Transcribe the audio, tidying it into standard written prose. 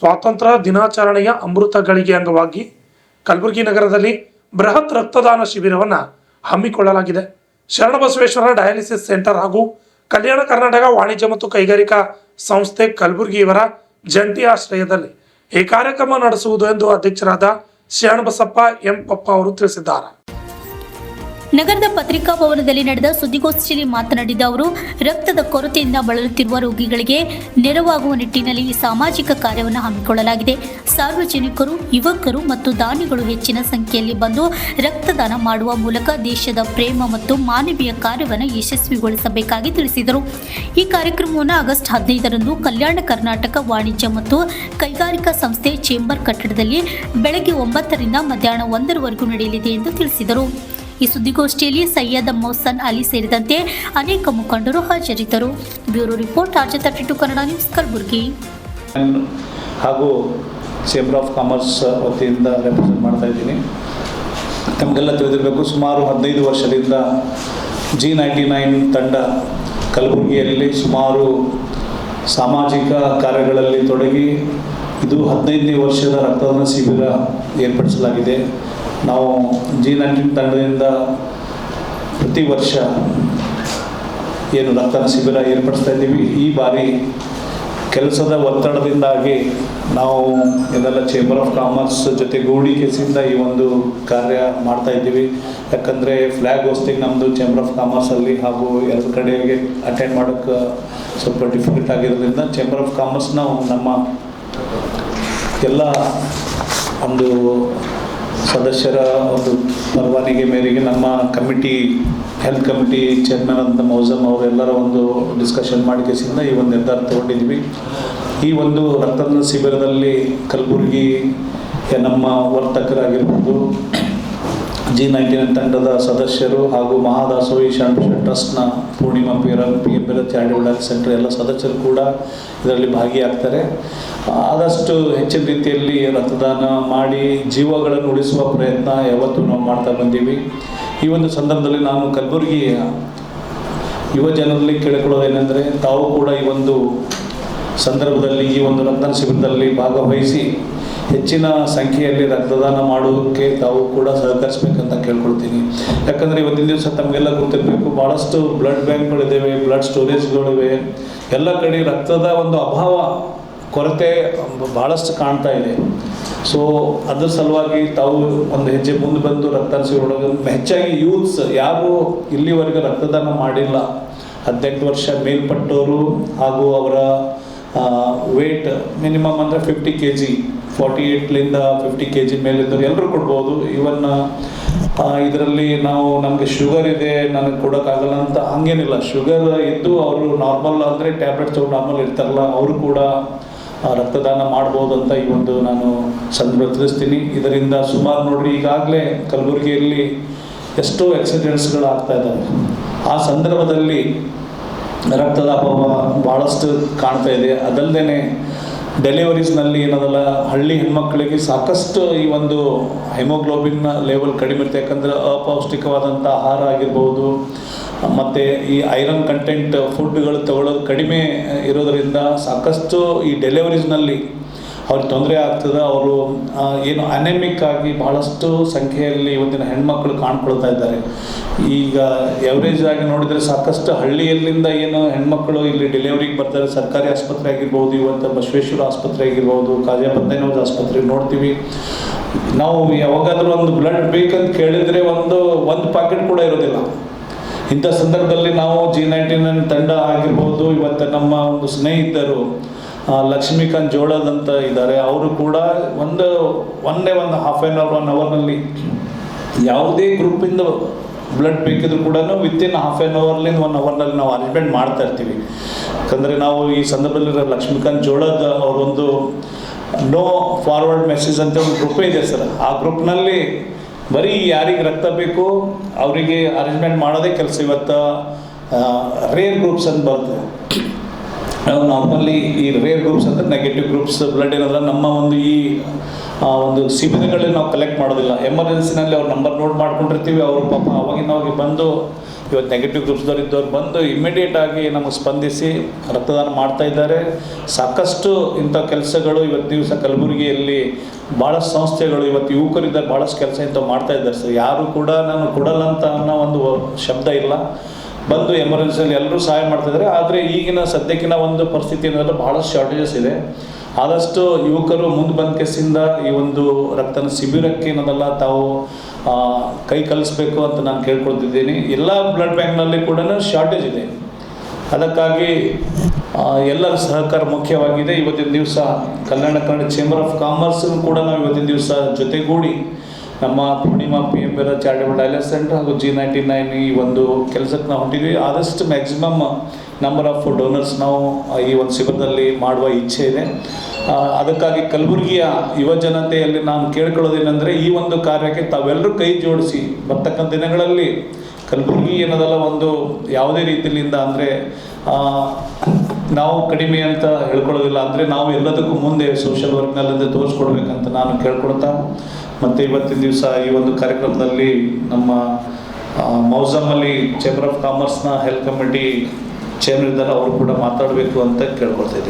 ಸ್ವಾತಂತ್ರ್ಯ ದಿನಾಚರಣೆಯ ಅಮೃತ ಗಳಿಗೆ ಅಂಗವಾಗಿ ಕಲಬುರಗಿ ನಗರದಲ್ಲಿ ಬೃಹತ್ ರಕ್ತದಾನ ಶಿಬಿರವನ್ನು ಹಮ್ಮಿಕೊಳ್ಳಲಾಗಿದೆ. ಶರಣಬಸವೇಶ್ವರ ಡಯಾಲಿಸಿಸ್ ಸೆಂಟರ್ ಹಾಗೂ ಕಲ್ಯಾಣ ಕರ್ನಾಟಕ ವಾಣಿಜ್ಯ ಮತ್ತು ಕೈಗಾರಿಕಾ ಸಂಸ್ಥೆ ಕಲಬುರಗಿ ಇವರ ಜಂಟಿ ಆಶ್ರಯದಲ್ಲಿ ಈ ಕಾರ್ಯಕ್ರಮ ನಡೆಸುವುದು ಎಂದು ಅಧ್ಯಕ್ಷರಾದ ಶರಣಬಸಪ್ಪ ಎಂ ಪಪ್ಪ ಅವರು ತಿಳಿಸಿದ್ದಾರೆ. ನಗರದ ಪತ್ರಿಕಾ ಭವನದಲ್ಲಿ ನಡೆದ ಸುದ್ದಿಗೋಷ್ಠಿಯಲ್ಲಿ ಮಾತನಾಡಿದ ಅವರು, ರಕ್ತದ ಕೊರತೆಯಿಂದ ಬಳಲುತ್ತಿರುವ ರೋಗಿಗಳಿಗೆ ನೆರವಾಗುವ ನಿಟ್ಟಿನಲ್ಲಿ ಈ ಸಾಮಾಜಿಕ ಕಾರ್ಯವನ್ನು ಹಮ್ಮಿಕೊಳ್ಳಲಾಗಿದೆ. ಸಾರ್ವಜನಿಕರು, ಯುವಕರು ಮತ್ತು ದಾನಿಗಳು ಹೆಚ್ಚಿನ ಸಂಖ್ಯೆಯಲ್ಲಿ ಬಂದು ರಕ್ತದಾನ ಮಾಡುವ ಮೂಲಕ ದೇಶದ ಪ್ರೇಮ ಮತ್ತು ಮಾನವೀಯ ಕಾರ್ಯವನ್ನು ಯಶಸ್ವಿಗೊಳಿಸಬೇಕಾಗಿ ತಿಳಿಸಿದರು. ಈ ಕಾರ್ಯಕ್ರಮವನ್ನು ಆಗಸ್ಟ್ 15ರಂದು ಕಲ್ಯಾಣ ಕರ್ನಾಟಕ ವಾಣಿಜ್ಯ ಮತ್ತು ಕೈಗಾರಿಕಾ ಸಂಸ್ಥೆ ಚೇಂಬರ್ ಕಟ್ಟಡದಲ್ಲಿ ಬೆಳಗ್ಗೆ 9ರಿಂದ ಮಧ್ಯಾಹ್ನ 1ರವರೆಗೂ ನಡೆಯಲಿದೆ ಎಂದು ತಿಳಿಸಿದರು. ಈ ಸುದ್ದಿಗೋಷ್ಠಿಯಲ್ಲಿ ಸೈಯದ್ ಮೊಹಸನ್ ಅಲಿ ಸೇರಿದಂತೆ ಅನೇಕ ಮುಖಂಡರು ಹಾಜರಿದ್ದರು. Bureau report RJ32 Kannada news Kalaburagi. ಹಾಗೂ ಚೇಂಬರ್ ಆಫ್ ಕಾಮರ್ಸ್ ವತಿಯಿಂದ ರೆಪ್ರೆಸೆಂಟ್ ಮಾಡ್ತಾ ಇದ್ದೀನಿ. ತಮಗೆಲ್ಲ ತಿಳಿದಿರಬೇಕು, ಸುಮಾರು 15 ವರ್ಷದಿಂದ G99 ತಂಡ ಕಲಬುರಗಿಯಲ್ಲಿ ಸುಮಾರು ಸಾಮಾಜಿಕ ಕಾರ್ಯಗಳಲ್ಲಿ ತೊಡಗಿ ಇದು 15ನೇ ವರ್ಷದ ರಕ್ತದಾನ ಶಿಬಿರ ಏರ್ಪಡಿಸಲಾಗಿದೆ. ನಾವು G99 ತಂಡದಿಂದ ಪ್ರತಿ ವರ್ಷ ಏನು ರಕ್ತದಾನ ಶಿಬಿರ ಏರ್ಪಡಿಸ್ತಾ ಇದ್ದೀವಿ. ಈ ಬಾರಿ ಕೆಲಸದ ಒತ್ತಡದಿಂದಾಗಿ ನಾವು ಇದೆಲ್ಲ ಚೇಂಬರ್ ಆಫ್ ಕಾಮರ್ಸ್ ಜೊತೆಗೂಡಿ ಕೆಲಸದಿಂದ ಈ ಒಂದು ಕಾರ್ಯ ಮಾಡ್ತಾ ಇದ್ದೀವಿ. ಯಾಕಂದರೆ ಫ್ಲ್ಯಾಗ್ ಹೋಸ್ಟಿಂಗ್ ನಮ್ಮದು ಚೇಂಬರ್ ಆಫ್ ಕಾಮರ್ಸಲ್ಲಿ ಹಾಗೂ ಎರಡು ಕಡೆಗೆ ಅಟೆಂಡ್ ಮಾಡೋಕ್ಕೆ ಸ್ವಲ್ಪ ಡಿಫಿಕಲ್ಟ್ ಆಗಿರೋದ್ರಿಂದ ಚೇಂಬರ್ ಆಫ್ ಕಾಮರ್ಸ್ನ ನಮ್ಮ ಎಲ್ಲ ಒಂದು ಸದಸ್ಯರ ಒಂದು ಪರವಾನಿಗೆ ಮೇರೆಗೆ ನಮ್ಮ ಕಮಿಟಿ, ಹೆಲ್ತ್ ಕಮಿಟಿ ಚೇರ್ಮನ್ ಅಂತ ಮೌಸಮ್ ಅವರೆಲ್ಲರ ಒಂದು ಡಿಸ್ಕಷನ್ ಮಾಡಿ ಕೇಸಿಂದ ಈ ಒಂದು ನಿರ್ಧಾರ ತಗೊಂಡಿದ್ವಿ. ಈ ಒಂದು ರಕ್ತದಾನ ಶಿಬಿರದಲ್ಲಿ ಕಲಬುರಗಿ ನಮ್ಮ ವರ್ತಕರಾಗಿರ್ಬೋದು, G99 ತಂಡದ ಸದಸ್ಯರು ಹಾಗೂ ಮಹಾದಾಸೋಹಿ ಶರಣ ಟ್ರಸ್ಟ್ನ Purnima PM charitable dialysis centre ಎಲ್ಲ ಸದಸ್ಯರು ಕೂಡ ಇದರಲ್ಲಿ ಭಾಗಿಯಾಗ್ತಾರೆ. ಆದಷ್ಟು ಹೆಚ್ಚಿನ ರೀತಿಯಲ್ಲಿ ರಕ್ತದಾನ ಮಾಡಿ ಜೀವಗಳನ್ನು ಉಳಿಸುವ ಪ್ರಯತ್ನ ಯಾವತ್ತೂ ನಾವು ಮಾಡ್ತಾ ಬಂದೀವಿ. ಈ ಒಂದು ಸಂದರ್ಭದಲ್ಲಿ ನಾನು ಕಲಬುರಗಿ ಯುವ ಜನರಲ್ಲಿ ಕೇಳಿಕೊಳ್ಳೋದೇನೆಂದರೆ, ತಾವು ಕೂಡ ಈ ಒಂದು ಸಂದರ್ಭದಲ್ಲಿ ಈ ಒಂದು ರಕ್ತದಾನ ಶಿಬಿರದಲ್ಲಿ ಭಾಗವಹಿಸಿ ಹೆಚ್ಚಿನ ಸಂಖ್ಯೆಯಲ್ಲಿ ರಕ್ತದಾನ ಮಾಡೋದಕ್ಕೆ ತಾವು ಕೂಡ ಸಹಕರಿಸಬೇಕಂತ ಕೇಳ್ಕೊಳ್ತೀನಿ. ಯಾಕಂದರೆ ಇವತ್ತಿನ ದಿವಸ ತಮಗೆಲ್ಲ ಗೊತ್ತಿರಬೇಕು, ಭಾಳಷ್ಟು ಬ್ಲಡ್ ಬ್ಯಾಂಕ್ಗಳಿದ್ದಾವೆ, ಬ್ಲಡ್ ಸ್ಟೋರೇಜ್ಗಳಿವೆ. ಎಲ್ಲ ಕಡೆ ರಕ್ತದ ಒಂದು ಅಭಾವ, ಕೊರತೆ ಭಾಳಷ್ಟು ಕಾಣ್ತಾ ಇದೆ. ಸೊ ಅದ್ರ ಸಲುವಾಗಿ ತಾವು ಒಂದು ಹೆಜ್ಜೆ ಮುಂದೆ ಬಂದು ರಕ್ತದಾನ ಶಿಬಿರ, ಹೆಚ್ಚಾಗಿ ಯೂತ್ಸ್ ಯಾರು ಇಲ್ಲಿವರೆಗೆ ರಕ್ತದಾನ ಮಾಡಿಲ್ಲ, 18 ವರ್ಷ ಮೇಲ್ಪಟ್ಟವರು ಹಾಗೂ ಅವರ ವೇಟ್ ಮಿನಿಮಮ್ ಅಂದರೆ 50 kg, 48ಲಿಂದ 50 kg ಮೇಲಿದ್ದವರು ಎಲ್ಲರೂ ಕೊಡ್ಬೋದು. ಇವನ್ನ ಇದರಲ್ಲಿ ನಮಗೆ ಶುಗರ್ ಇದೆ, ನನಗೆ ಕೊಡೋಕ್ಕಾಗಲ್ಲ ಅಂತ ಹಂಗೇನಿಲ್ಲ. ಶುಗರ್ ಇದ್ದು ಅವರು ನಾರ್ಮಲ್ ಅಂದರೆ ಟ್ಯಾಬ್ಲೆಟ್ಸ್ ತೊಗೊಂಡು ನಾರ್ಮಲ್ ಇರ್ತಾರಲ್ಲ, ಅವರು ಕೂಡ ರಕ್ತದಾನ ಮಾಡ್ಬೋದು ಅಂತ ಈ ಒಂದು ನಾನು ಸಂದರ್ಭ ತಿಳಿಸ್ತೀನಿ. ಇದರಿಂದ ಸುಮಾರು ನೋಡ್ರಿ, ಈಗಾಗಲೇ ಕಲಬುರಗಿಯಲ್ಲಿ ಎಷ್ಟೋ ಆಕ್ಸಿಡೆಂಟ್ಸ್ಗಳಾಗ್ತಾ ಇದ್ದಾವೆ. ಆ ಸಂದರ್ಭದಲ್ಲಿ ರಕ್ತದ ಅಭಾವ ಭಾಳಷ್ಟು ಕಾಣ್ತಾ ಇದೆ. ಅದಲ್ಲದೆ ಡೆಲಿವರೀಸ್ನಲ್ಲಿ ಏನದಲ್ಲ, ಹಳ್ಳಿ ಹೆಣ್ಮಕ್ಳಿಗೆ ಸಾಕಷ್ಟು ಈ ಒಂದು ಹೆಮೋಗ್ಲೋಬಿನ್ ಲೆವೆಲ್ ಕಡಿಮೆ ಇರುತ್ತೆ. ಯಾಕಂದರೆ ಅಪೌಷ್ಟಿಕವಾದಂಥ ಆಹಾರ ಆಗಿರ್ಬೋದು, ಮತ್ತು ಈ ಐರನ್ ಕಂಟೆಂಟ್ ಫುಡ್ಗಳು ತಗೊಳ್ಳೋದು ಕಡಿಮೆ ಇರೋದರಿಂದ ಸಾಕಷ್ಟು ಈ ಡೆಲಿವರೀಸ್ನಲ್ಲಿ ಅವ್ರಿಗೆ ತೊಂದರೆ ಆಗ್ತದೆ. ಅವರು ಏನು ಅನೆಮಿಕ್ ಆಗಿ ಭಾಳಷ್ಟು ಸಂಖ್ಯೆಯಲ್ಲಿ ಇವತ್ತಿನ ಹೆಣ್ಮಕ್ಳು ಕಾಣ್ಕೊಳ್ತಾ ಇದ್ದಾರೆ. ಈಗ ಎವರೇಜ್ ಆಗಿ ನೋಡಿದರೆ ಸಾಕಷ್ಟು ಹಳ್ಳಿಯಲ್ಲಿಂದ ಏನು ಹೆಣ್ಮಕ್ಳು ಇಲ್ಲಿ ಡೆಲಿವರಿಗೆ ಬರ್ತಾರೆ. ಸರ್ಕಾರಿ ಆಸ್ಪತ್ರೆ ಆಗಿರ್ಬೋದು, ಇವತ್ತು ಬಸವೇಶ್ವರ ಆಸ್ಪತ್ರೆ ಆಗಿರ್ಬೋದು, ಕಾಜಾ ಬಂದೇನವಾಜ್ ಆಸ್ಪತ್ರೆ ನೋಡ್ತೀವಿ. ನಾವು ಯಾವಾಗಾದರೂ ಒಂದು ಬ್ಲಡ್ ಬೇಕಂತ ಕೇಳಿದರೆ ಒಂದು ಪಾಕೆಟ್ ಕೂಡ ಇರೋದಿಲ್ಲ. ಇಂಥ ಸಂದರ್ಭದಲ್ಲಿ ನಾವು G99 ತಂಡ ಆಗಿರ್ಬೋದು, ಇವತ್ತು ನಮ್ಮ ಒಂದು ಸ್ನೇಹಿತರು ಲಕ್ಷ್ಮೀಕಾಂತ್ ಜೋಳದಂತ ಇದ್ದಾರೆ, ಅವರು ಕೂಡ ಒಂದು ಹಾಫ್ ಆನ್ ಅವರ್ 1 ಅವರ್ನಲ್ಲಿ ಯಾವುದೇ ಗ್ರೂಪಿಂದ ಬ್ಲಡ್ ಬೇಕಿದ್ರು ಕೂಡ ವಿತಿನ್ ಹಾಫ್ ಆನ್ ಅವರ್ಲಿಂದ 1 ಅವರ್ನಲ್ಲಿ ನಾವು ಅರೇಂಜ್ಮೆಂಟ್ ಮಾಡ್ತಾ ಇರ್ತೀವಿ. ಯಾಕಂದರೆ ನಾವು ಈ ಸಂದರ್ಭದಲ್ಲಿ ಲಕ್ಷ್ಮೀಕಾಂತ್ ಜೋಳದ ಅವರೊಂದು ನೋ ಫಾರ್ವರ್ಡ್ ಮೆಸೇಜ್ ಅಂತ ಒಂದು ಗ್ರೂಪೇ ಇದೆ ಸರ್. ಆ ಗ್ರೂಪ್ನಲ್ಲಿ ಬರೀ ಯಾರಿಗೆ ರಕ್ತ ಬೇಕು ಅವರಿಗೆ ಅರೇಂಜ್ಮೆಂಟ್ ಮಾಡೋದೇ ಕೆಲಸ. ಇವತ್ತು ರೇರ್ ಗ್ರೂಪ್ಸ್ ಅಂತ ಬರ್ತದೆ. ನಾವು ನಾರ್ಮಲಿ ಈ ರೇರ್ ಗ್ರೂಪ್ಸ್ ಅಂದರೆ ನೆಗೆಟಿವ್ ಗ್ರೂಪ್ಸ್ ಬ್ಲಡ್ ಏನಾದ್ರೆ ನಮ್ಮ ಒಂದು ಈ ಒಂದು ಶಿಬಿರಗಳಲ್ಲಿ ನಾವು ಕಲೆಕ್ಟ್ ಮಾಡೋದಿಲ್ಲ. ಎಮರ್ಜೆನ್ಸಿನಲ್ಲಿ ಅವ್ರ ನಂಬರ್ ನೋಟ್ ಮಾಡ್ಕೊಂಡಿರ್ತೀವಿ. ಅವರು ಪಾಪ ಅವಾಗಿನವಾಗಿ ಬಂದು ಇವತ್ತು ನೆಗೆಟಿವ್ ಗ್ರೂಪ್ಸ್ದವ್ರು ಇದ್ದವ್ರು ಬಂದು ಇಮಿಡಿಯೇಟಾಗಿ ನಮಗೆ ಸ್ಪಂದಿಸಿ ರಕ್ತದಾನ ಮಾಡ್ತಾ ಇದ್ದಾರೆ. ಸಾಕಷ್ಟು ಇಂಥ ಕೆಲಸಗಳು ಇವತ್ತು ದಿವಸ ಕಲಬುರಗಿಯಲ್ಲಿ ಭಾಳಷ್ಟು ಸಂಸ್ಥೆಗಳು ಇವತ್ತು ಯುವಕರಿದ್ದಾರೆ, ಭಾಳಷ್ಟು ಕೆಲಸ ಇಂಥವು ಮಾಡ್ತಾ ಇದ್ದಾರೆ ಸರ್. ಯಾರು ಕೂಡ ನಾನು ಕೊಡಲ್ಲ ಅಂತ ಅನ್ನೋ ಒಂದು ಶಬ್ದ ಇಲ್ಲ. ಬಂದು ಎಮರ್ಜೆನ್ಸಿಯಲ್ಲಿ ಎಲ್ಲರೂ ಸಹಾಯ ಮಾಡ್ತಾಯಿದ್ದಾರೆ. ಆದರೆ ಈಗಿನ ಸದ್ಯಕ್ಕಿನ ಒಂದು ಪರಿಸ್ಥಿತಿ ಏನಂದ್ರೆ ಭಾಳಷ್ಟು ಶಾರ್ಟೇಜಸ್ ಇದೆ. ಆದಷ್ಟು ಯುವಕರು ಮುಂದೆ ಬಂದ ಕೇಸಿಂದ ಈ ಒಂದು ರಕ್ತನ ಶಿಬಿರಕ್ಕೆ ಏನದಲ್ಲ ತಾವು ಕೈ ಕಲಿಸ್ಬೇಕು ಅಂತ ನಾನು ಕೇಳ್ಕೊಳ್ತಿದ್ದೀನಿ. ಎಲ್ಲ ಬ್ಲಡ್ ಬ್ಯಾಂಕ್ನಲ್ಲಿ ಕೂಡ ಶಾರ್ಟೇಜ್ ಇದೆ. ಅದಕ್ಕಾಗಿ ಎಲ್ಲರ ಸಹಕಾರ ಮುಖ್ಯವಾಗಿದೆ. ಇವತ್ತಿನ ದಿವಸ Kalyana Karnataka chamber of commerce ಕೂಡ ನಾವು ಇವತ್ತಿನ ದಿವಸ ಜೊತೆಗೂಡಿ ನಮ್ಮ Purnima PM charitable dialysis centre ಹಾಗೂ G99 ಈ ಒಂದು ಕೆಲಸಕ್ಕೆ ನಾವು ಹೊಂಟಿದ್ವಿ. ಆದಷ್ಟು ಮ್ಯಾಕ್ಸಿಮಮ್ ನಂಬರ್ ಆಫ್ ಡೋನರ್ಸ್ ನಾವು ಈ ಒಂದು ಶಿಬಿರದಲ್ಲಿ ಮಾಡುವ ಇಚ್ಛೆ ಇದೆ. ಅದಕ್ಕಾಗಿ ಕಲಬುರಗಿಯ ಯುವ ಜನತೆಯಲ್ಲಿ ನಾನು ಕೇಳ್ಕೊಳ್ಳೋದೇನೆಂದರೆ, ಈ ಒಂದು ಕಾರ್ಯಕ್ಕೆ ತಾವೆಲ್ಲರೂ ಕೈ ಜೋಡಿಸಿ ಬರ್ತಕ್ಕಂಥ ದಿನಗಳಲ್ಲಿ ಕಲಬುರಗಿ ಏನದಲ್ಲ ಒಂದು ಯಾವುದೇ ರೀತಿಯಿಂದ ಅಂದರೆ ನಾವು ಕಡಿಮೆ ಅಂತ ಹೇಳ್ಕೊಳ್ಳೋದಿಲ್ಲ, ಅಂದರೆ ನಾವು ಎಲ್ಲದಕ್ಕೂ ಮುಂದೆ ಸೋಷಿಯಲ್ ವರ್ಕ್ನಲ್ಲದೆ ತೋರಿಸ್ಕೊಡ್ಬೇಕಂತ ನಾನು ಕೇಳ್ಕೊಳ್ತಾ, ಮತ್ತು ಇವತ್ತಿನ ದಿವಸ ಈ ಒಂದು ಕಾರ್ಯಕ್ರಮದಲ್ಲಿ ನಮ್ಮ ಮೌಸಮಲ್ಲಿ ಚೇಂಬರ್ ಆಫ್ ಕಾಮರ್ಸ್ನ ಹೆಲ್ತ್ ಕಮಿಟಿ ಚೇಂಬರ್ ಇದ್ದಾರೆ, ಅವರು ಕೂಡ ಮಾತಾಡಬೇಕು ಅಂತ ಕೇಳ್ಕೊಳ್ತಾ ಇದ್ದೀನಿ.